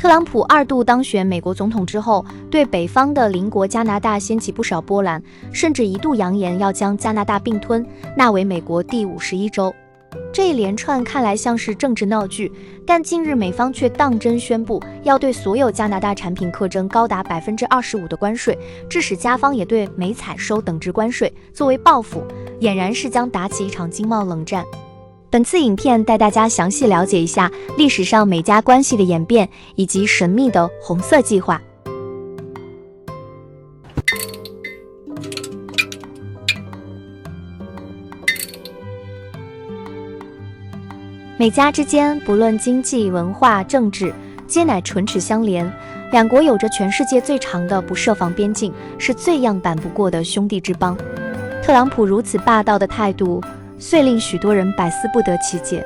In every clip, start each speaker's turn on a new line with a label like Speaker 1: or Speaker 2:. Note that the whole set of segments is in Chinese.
Speaker 1: 特朗普2度当选美国总统之后，对北方的邻国加拿大掀起不少波澜，甚至一度扬言要将加拿大并吞，纳为美国第51州。这一连串看来像是政治闹剧，但近日美方却当真宣布要对所有加拿大产品课征高达25%的关税，致使加方也对美采收等值关税，作为报复，俨然是将打起一场经贸冷战。本次影片带大家详细了解一下历史上美加关系的演变，以及神秘的红色计划。美加之间不论经济、文化、政治，皆乃唇齿相连。两国有着全世界最长的不设防边境，是最样板不过的兄弟之邦。特朗普如此霸道的态度，遂令许多人百思不得其解。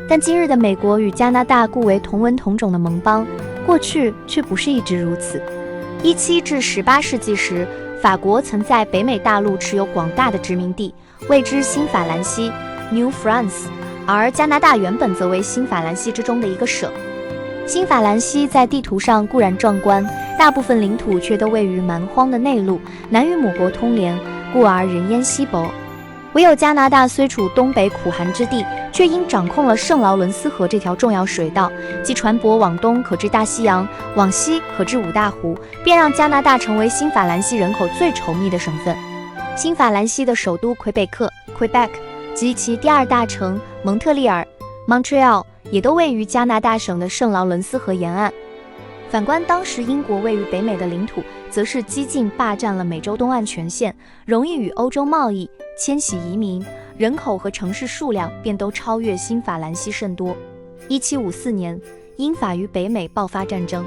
Speaker 1: 但今日的美国与加拿大固为同文同种的盟邦，过去却不是一直如此。17至18世纪时，法国曾在北美大陆持有广大的殖民地，谓之新法兰西 （New France）。而加拿大原本则为新法兰西之中的一个省。新法兰西在地图上固然壮观，大部分领土却都位于蛮荒的内陆，难与母国通联，故而人烟稀薄。唯有加拿大虽处东北苦寒之地，却因掌控了圣劳伦斯河这条重要水道，即船舶往东可至大西洋，往西可至五大湖，便让加拿大成为新法兰西人口最稠密的省份。新法兰西的首都魁北克 （Quebec） 及其第2大城蒙特利尔 （Montreal） 也都位于加拿大省的圣劳伦斯河沿岸。反观当时英国位于北美的领土，则是激进霸占了美洲东岸全线，容易与欧洲贸易、迁徙移民，人口和城市数量便都超越新法兰西甚多。1754年，英法于北美爆发战争，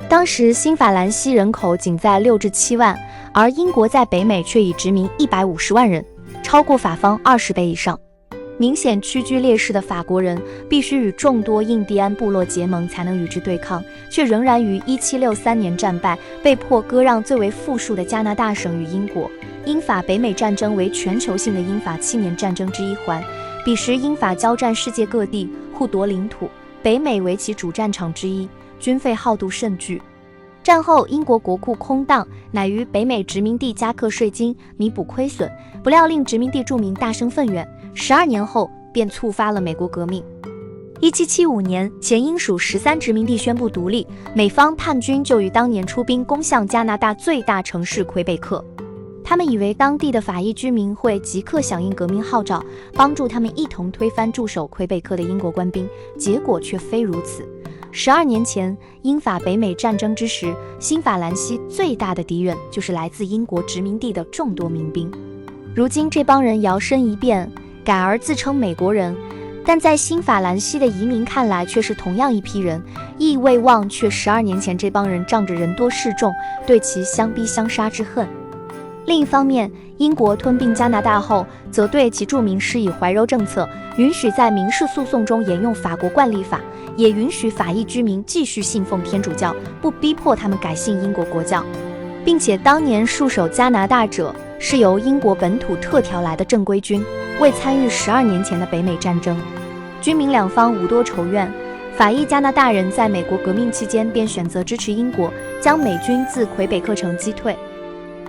Speaker 1: 当时新法兰西人口仅在6至7万，而英国在北美却已殖民150万人，超过法方20倍以上。明显屈居劣势的法国人必须与众多印第安部落结盟才能与之对抗，却仍然于1763年战败，被迫割让最为富庶的加拿大省与英国。英法北美战争为全球性的英法7年战争之一环，彼时英法交战世界各地，互夺领土，北美为其主战场之一，军费耗度甚巨。战后英国国库空荡，乃于北美殖民地加课税金，弥补亏损，不料令殖民地住民大生愤怨，12年后便触发了美国革命。1775年，前英属13殖民地宣布独立，美方叛军就于当年出兵攻向加拿大最大城市魁北克。他们以为当地的法裔居民会即刻响应革命号召，帮助他们一同推翻驻守魁北克的英国官兵，结果却非如此。12年前，英法北美战争之时，新法兰西最大的敌人就是来自英国殖民地的众多民兵。如今这帮人摇身一变，改而自称美国人，但在新法兰西的移民看来却是同样一批人，意未忘却12年前这帮人仗着人多势众，对其相逼相杀之恨。另一方面，英国吞并加拿大后，则对其住民施以怀柔政策，允许在民事诉讼中沿用法国惯例法，也允许法裔居民继续信奉天主教，不逼迫他们改信英国国教，并且当年戍守加拿大者是由英国本土特调来的正规军，未参与12年前的北美战争。军民两方无多仇怨，法裔加拿大人在美国革命期间便选择支持英国，将美军自魁北克城击退。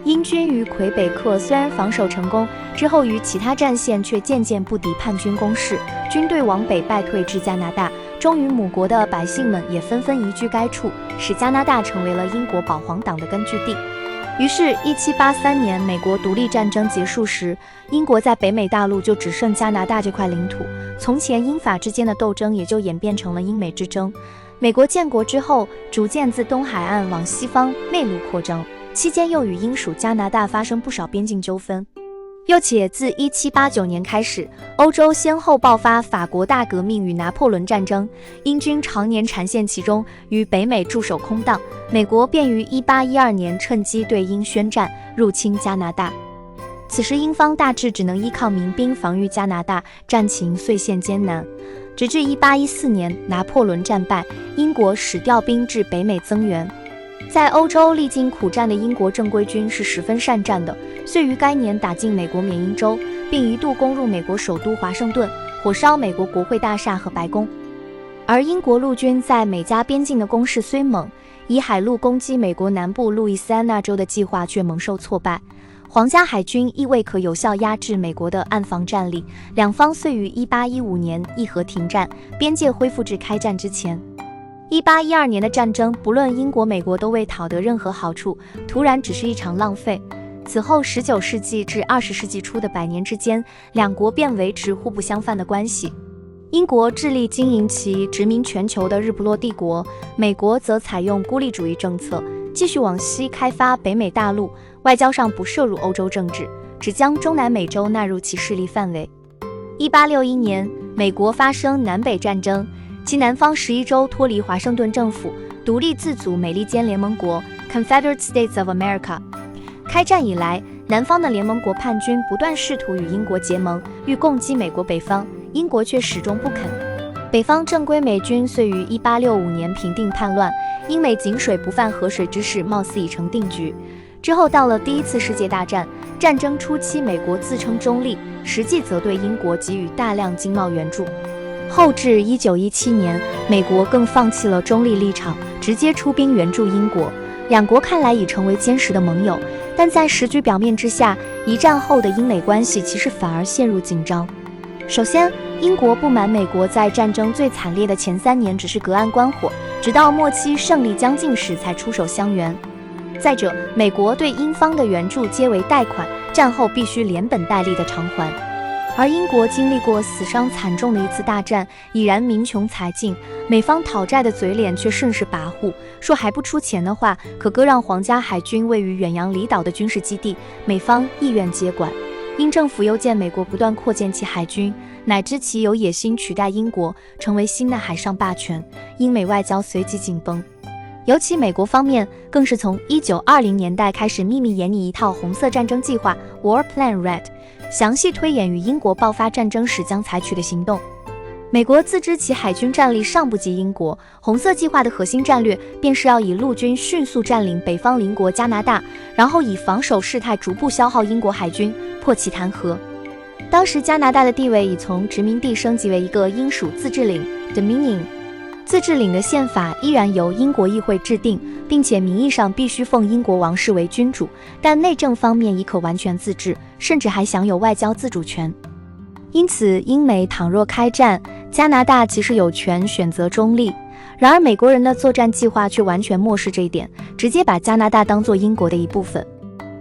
Speaker 1: 英军于魁北克虽然防守成功，之后于其他战线却渐渐不敌叛军攻势，军队往北败退至加拿大，终于母国的百姓们也纷纷移居该处，使加拿大成为了英国保皇党的根据地。于是1783年美国独立战争结束时，英国在北美大陆就只剩加拿大这块领土，从前英法之间的斗争也就演变成了英美之争。美国建国之后，逐渐自东海岸往西方内陆扩张，期间又与英属加拿大发生不少边境纠纷。又且自1789年开始，欧洲先后爆发法国大革命与拿破仑战争，英军常年缠陷其中，于北美驻守空荡，美国便于1812年趁机对英宣战，入侵加拿大。此时英方大致只能依靠民兵防御加拿大，战情遂陷艰难。直至1814年拿破仑战败，英国始调兵至北美增援。在欧洲历经苦战的英国正规军是十分善战的，遂于该年打进美国缅因州，并一度攻入美国首都华盛顿，火烧美国国会大厦和白宫。而英国陆军在美加边境的攻势虽猛，以海陆攻击美国南部路易斯安那州的计划却蒙受挫败。皇家海军亦未可有效压制美国的暗防战力，两方遂于1815年议和停战，边界恢复至开战之前。1812年的战争，不论英国、美国都未讨得任何好处，突然只是一场浪费。此后19世纪至20世纪初的100年之间，两国便维持互不相犯的关系。英国致力经营其殖民全球的日不落帝国，美国则采用孤立主义政策，继续往西开发北美大陆，外交上不涉入欧洲政治，只将中南美洲纳入其势力范围。1861年，美国发生南北战争，其南方11州脱离华盛顿政府，独立自组美利坚联盟国 Confederate States of America。 开战以来，南方的联盟国叛军不断试图与英国结盟，欲攻击美国北方，英国却始终不肯。北方正规美军遂于1865年平定叛乱，英美井水不犯河水之势貌似已成定局。之后到了第一次世界大战，战争初期美国自称中立，实际则对英国给予大量经贸援助。后至1917年，美国更放弃了中立立场，直接出兵援助英国。两国看来已成为坚实的盟友，但在时局表面之下，一战后的英美关系其实反而陷入紧张。首先，英国不满美国在战争最惨烈的前3年只是隔岸观火，直到末期胜利将近时才出手相援。再者，美国对英方的援助皆为贷款，战后必须连本带利的偿还。而英国经历过死伤惨重的一次大战，已然民穷财尽，美方讨债的嘴脸却甚是跋扈，说还不出钱的话，可割让皇家海军位于远洋离岛的军事基地，美方意愿接管。英政府又见美国不断扩建其海军，乃知其有野心取代英国，成为新的海上霸权，英美外交随即紧绷。尤其美国方面更是从1920年代开始秘密研拟一套红色战争计划 War Plan Red， 详细推演与英国爆发战争时将采取的行动。美国自知其海军战力尚不及英国，红色计划的核心战略便是要以陆军迅速占领北方邻国加拿大，然后以防守事态逐步消耗英国海军，迫其谈和。当时加拿大的地位已从殖民地升级为一个英属自治领 Dominion， 自治领的宪法依然由英国议会制定，并且名义上必须奉英国王室为君主，但内政方面已可完全自治，甚至还享有外交自主权。因此，英美倘若开战，加拿大其实有权选择中立。然而美国人的作战计划却完全漠视这一点，直接把加拿大当作英国的一部分。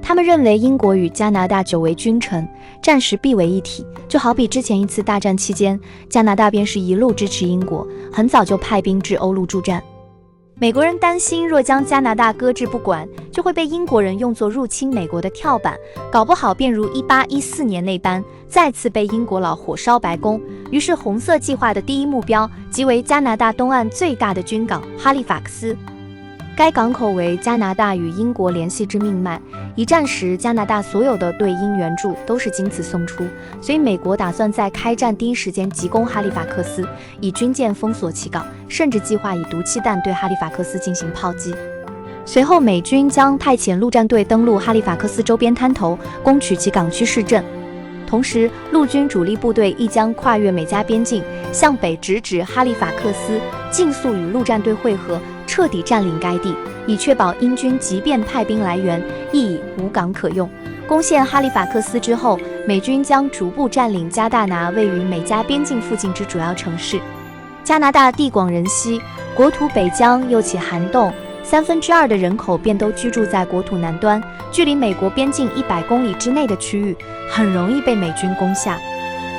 Speaker 1: 他们认为英国与加拿大久为君臣，战时必为一体，就好比之前一次大战期间，加拿大便是一路支持英国，很早就派兵至欧陆助战。美国人担心，若将加拿大搁置不管，就会被英国人用作入侵美国的跳板，搞不好便如1814年那般，再次被英国佬火烧白宫。于是红色计划的第一目标即为加拿大东岸最大的军港哈利法克斯。该港口为加拿大与英国联系之命脉，一战时加拿大所有的对英援助都是经此送出，所以美国打算在开战第一时间急攻哈利法克斯，以军舰封锁其港，甚至计划以毒气弹对哈利法克斯进行炮击。随后美军将派遣陆战队登陆哈利法克斯周边滩头，攻取其港区市镇。同时，陆军主力部队亦将跨越美加边境，向北直指哈利法克斯，尽速与陆战队会合，彻底占领该地，以确保英军即便派兵来援，亦已无港可用。攻陷哈利法克斯之后，美军将逐步占领加大拿位于美加边境附近之主要城市。加拿大地广人稀，国土北疆又起寒冻，2/3的人口便都居住在国土南端，距离美国边境100公里之内的区域，很容易被美军攻下。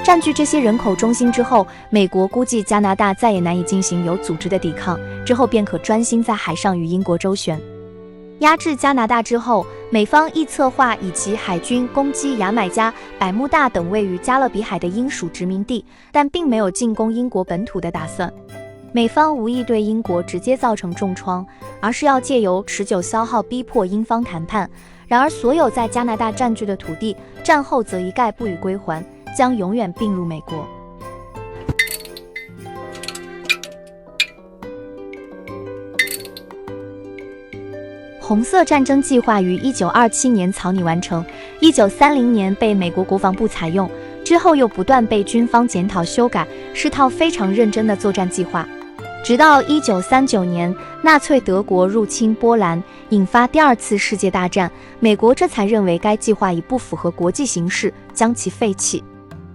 Speaker 1: 占据这些人口中心之后，美国估计加拿大再也难以进行有组织的抵抗，之后便可专心在海上与英国周旋。压制加拿大之后，美方亦策划以其海军攻击牙买加、百慕大等位于加勒比海的英属殖民地，但并没有进攻英国本土的打算。美方无意对英国直接造成重创，而是要借由持久消耗逼迫英方谈判。然而所有在加拿大占据的土地，战后则一概不予归还，将永远并入美国。红色战争计划于1927年草拟完成，1930年被美国国防部采用，之后又不断被军方检讨修改，是套非常认真的作战计划。直到1939年，纳粹德国入侵波兰，引发第二次世界大战，美国这才认为该计划已不符合国际形势，将其废弃。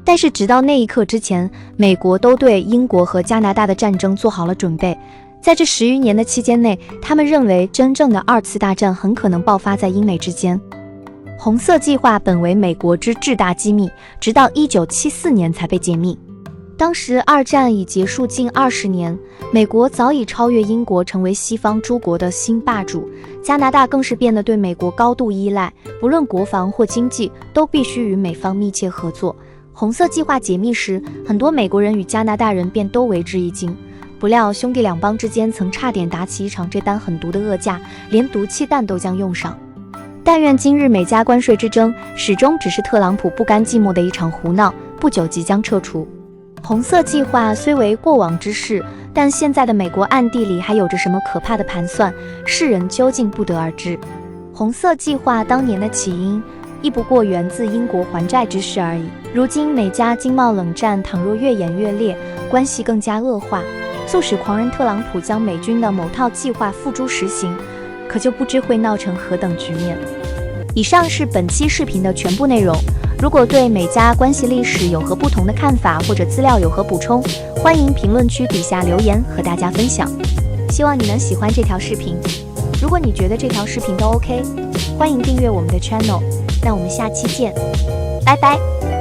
Speaker 1: 但是直到那一刻之前，美国都对英国和加拿大的战争做好了准备。在这10余年的期间内，他们认为真正的二次大战很可能爆发在英美之间。红色计划本为美国之至大机密，直到1974年才被解密。当时二战已结束近20年，美国早已超越英国成为西方诸国的新霸主，加拿大更是变得对美国高度依赖，不论国防或经济都必须与美方密切合作。红色计划解密时，很多美国人与加拿大人便都为之一惊。不料兄弟两邦之间曾差点打起一场这单狠毒的恶架，连毒气弹都将用上。但愿今日美加关税之争始终只是特朗普不甘寂寞的一场胡闹，不久即将撤除。红色计划虽为过往之事，但现在的美国暗地里还有着什么可怕的盘算，世人究竟不得而知。红色计划当年的起因亦不过源自英国还债之事而已。如今美加经贸冷战倘若越演越烈，关系更加恶化，促使狂人特朗普将美军的某套计划付诸实行，可就不知会闹成何等局面。以上是本期视频的全部内容。如果对美加关系历史有何不同的看法，或者资料有何补充，欢迎评论区底下留言和大家分享。希望你能喜欢这条视频。如果你觉得这条视频都 OK，欢迎订阅我们的 channel。那我们下期见，拜拜。